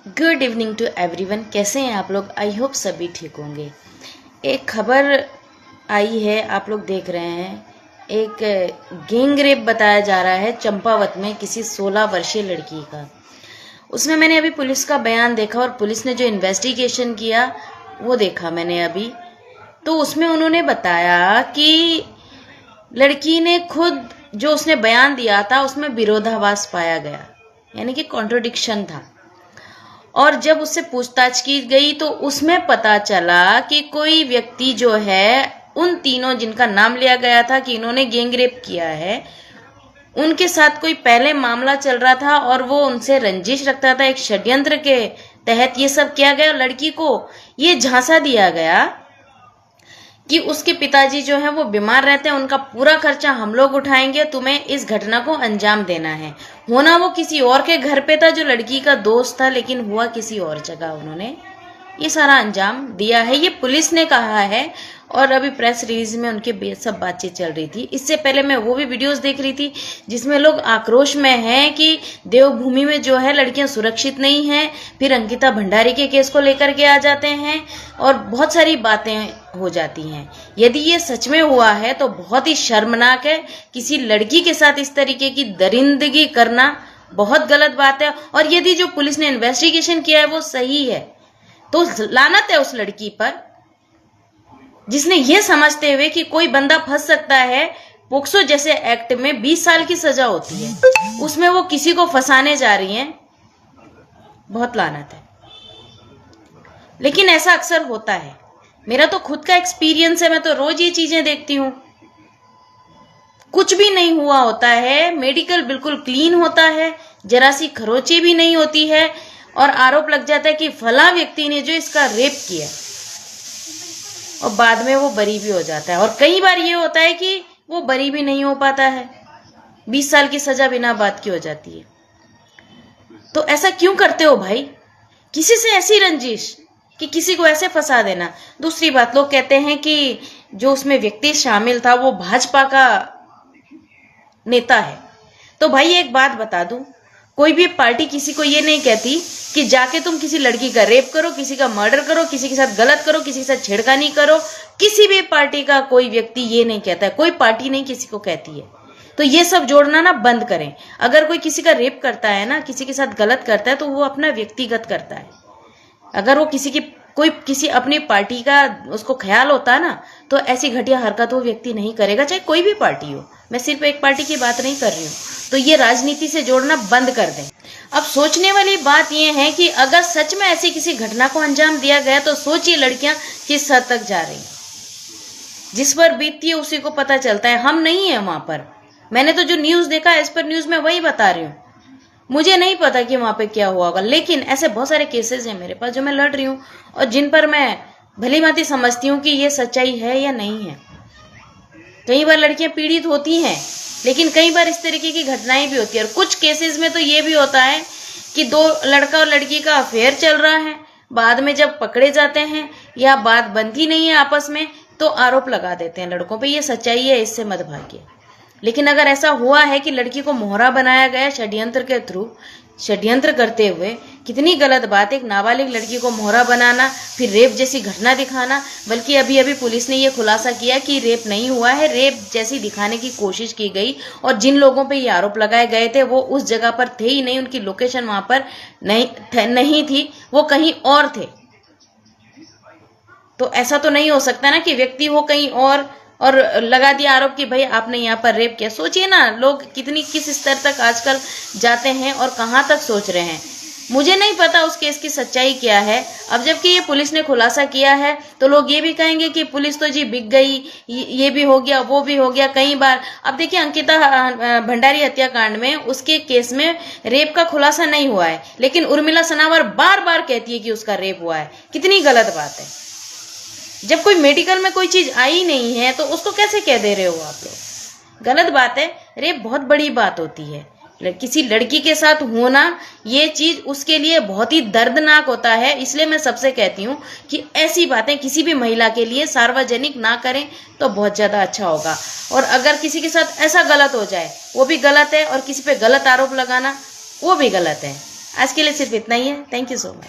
Good evening to everyone. कैसे हैं आप लोग? आई होप सभी ठीक होंगे। एक खबर आई है, आप लोग देख रहे हैं। एक गैंग रेप बताया जा रहा है चंपावत में किसी 16 वर्षीय लड़की का। उसमें मैंने अभी पुलिस का बयान देखा और पुलिस ने जो इन्वेस्टिगेशन किया वो देखा मैंने अभी। तो उसमें उन्होंने बताया कि लड़की ने खुद जो उसने बयान दिया था उसमें विरोधाभास पाया गया, यानी कि कॉन्ट्रडिक्शन था। और जब उससे पूछताछ की गई तो उसमें पता चला कि कोई व्यक्ति जो है, उन तीनों जिनका नाम लिया गया था कि इन्होंने गैंग रेप किया है, उनके साथ कोई पहले मामला चल रहा था और वो उनसे रंजिश रखता था। एक षड्यंत्र के तहत ये सब किया गया। लड़की को ये झांसा दिया गया कि उसके पिताजी जो हैं वो बीमार रहते हैं, उनका पूरा खर्चा हम लोग उठाएंगे, तुम्हें इस घटना को अंजाम देना है। होना वो किसी और के घर पे था जो लड़की का दोस्त था, लेकिन हुआ किसी और जगह। उन्होंने ये सारा अंजाम दिया है, ये पुलिस ने कहा है। और अभी प्रेस रिलीज में उनके सब बातचीत चल रही थी। इससे पहले मैं वो भी वीडियोस देख रही थी जिसमें लोग आक्रोश में हैं कि देवभूमि में जो है लड़कियां सुरक्षित नहीं हैं। फिर अंकिता भंडारी के केस को लेकर के आ जाते हैं और बहुत सारी बातें हो जाती हैं। यदि ये सच में हुआ है तो बहुत ही शर्मनाक है। किसी लड़की के साथ इस तरीके की दरिंदगी करना बहुत गलत बात है। और यदि जो पुलिस ने इन्वेस्टिगेशन किया है वो सही है तो लानत है उस लड़की पर, जिसने ये समझते हुए कि कोई बंदा फंस सकता है। पोक्सो जैसे एक्ट में 20 साल की सजा होती है, उसमें वो किसी को फंसाने जा रही हैं। बहुत लानत है। लेकिन ऐसा अक्सर होता है। मेरा तो खुद का एक्सपीरियंस है, मैं तो रोज ये चीजें देखती हूं। कुछ भी नहीं हुआ होता है, मेडिकल बिल्कुल क्लीन होता है, जरा सी खरोंची भी नहीं होती है और आरोप लग जाता है कि फला व्यक्ति ने जो इसका रेप किया, और बाद में वो बरी भी हो जाता है। और कई बार ये होता है कि वो बरी भी नहीं हो पाता है, 20 साल की सजा बिना बात की हो जाती है। तो ऐसा क्यों करते हो भाई? किसी से ऐसी रंजिश कि किसी को ऐसे फंसा देना। दूसरी बात, लोग कहते हैं कि जो उसमें व्यक्ति शामिल था वो भाजपा का नेता है। तो भाई एक बात बता दूं, कोई भी पार्टी किसी को ये नहीं कहती कि जाके तुम किसी लड़की का रेप करो, किसी का मर्डर करो, किसी के साथ गलत करो, किसी के साथ छेड़खानी करो। किसी भी पार्टी का कोई व्यक्ति ये नहीं कहता है, कोई पार्टी नहीं किसी को कहती है। तो ये सब जोड़ना ना बंद करें। अगर कोई किसी का रेप करता है ना, किसी के साथ गलत करता है, तो वो अपना व्यक्तिगत करता है। अगर वो किसी अपनी पार्टी का उसको ख्याल होता ना, तो ऐसी घटिया हरकत वो व्यक्ति नहीं करेगा, चाहे कोई भी पार्टी हो। मैं सिर्फ एक पार्टी की बात नहीं कर रही हूँ। तो ये राजनीति से जोड़ना बंद कर दें। अब सोचने वाली बात यह है कि अगर सच में ऐसी किसी घटना को अंजाम दिया गया तो सोचिए लड़कियां किस हद तक जा रही हैं। जिस पर बीतती है उसी को पता चलता है। हम नहीं है वहां पर। मैंने तो जो न्यूज देखा है, इस पर न्यूज में वही बता रही हूँ। मुझे नहीं पता कि वहां पे क्या हुआ होगा, लेकिन ऐसे बहुत सारे केसेस हैं मेरे पास जो मैं लड़ रही हूँ और जिन पर मैं भली भांति समझती हूँ कि ये सच्चाई है या नहीं है। कई बार लड़कियां पीड़ित होती हैं, लेकिन कई बार इस तरीके की घटनाएं भी होती है। और कुछ केसेस में तो ये भी होता है कि दो लड़का और लड़की का अफेयर चल रहा है, बाद में जब पकड़े जाते हैं या बात बनती नहीं है आपस में, तो आरोप लगा देते हैं लड़कों पे। ये सच्चाई है, इससे मत भागिए। लेकिन अगर ऐसा हुआ है कि लड़की को मोहरा बनाया गया षड्यंत्र के थ्रू, षड्यंत्र करते हुए, कितनी गलत बात है। एक नाबालिग लड़की को मोहरा बनाना, फिर रेप जैसी घटना दिखाना। बल्कि अभी अभी पुलिस ने ये खुलासा किया कि रेप नहीं हुआ है, रेप जैसी दिखाने की कोशिश की गई। और जिन लोगों पे ये आरोप लगाए गए थे वो उस जगह पर थे ही नहीं, उनकी लोकेशन वहां पर नहीं थी, वो कहीं और थे। तो ऐसा तो नहीं हो सकता ना कि व्यक्ति हो कहीं और लगा दिया आरोप कि भाई आपने यहाँ पर रेप किया। सोचिए ना, लोग किस स्तर तक आजकल जाते हैं और कहाँ तक सोच रहे हैं। मुझे नहीं पता उस केस की सच्चाई क्या है। अब जबकि ये पुलिस ने खुलासा किया है तो लोग ये भी कहेंगे कि पुलिस तो जी बिक गई, ये भी हो गया, वो भी हो गया। कई बार अब देखिए, अंकिता भंडारी हत्याकांड में उसके केस में रेप का खुलासा नहीं हुआ है, लेकिन उर्मिला सनावर बार बार कहती है कि उसका रेप हुआ है। कितनी गलत बात है। जब कोई मेडिकल में कोई चीज आई नहीं है तो उसको कैसे कह दे रहे हो आप लोग? गलत बात है। रेप बहुत बड़ी बात होती है। किसी लड़की के साथ होना, ये चीज उसके लिए बहुत ही दर्दनाक होता है। इसलिए मैं सबसे कहती हूँ कि ऐसी बातें किसी भी महिला के लिए सार्वजनिक ना करें तो बहुत ज्यादा अच्छा होगा। और अगर किसी के साथ ऐसा गलत हो जाए वो भी गलत है, और किसी पे गलत आरोप लगाना वो भी गलत है। आज के लिए सिर्फ इतना ही है। Thank you so much.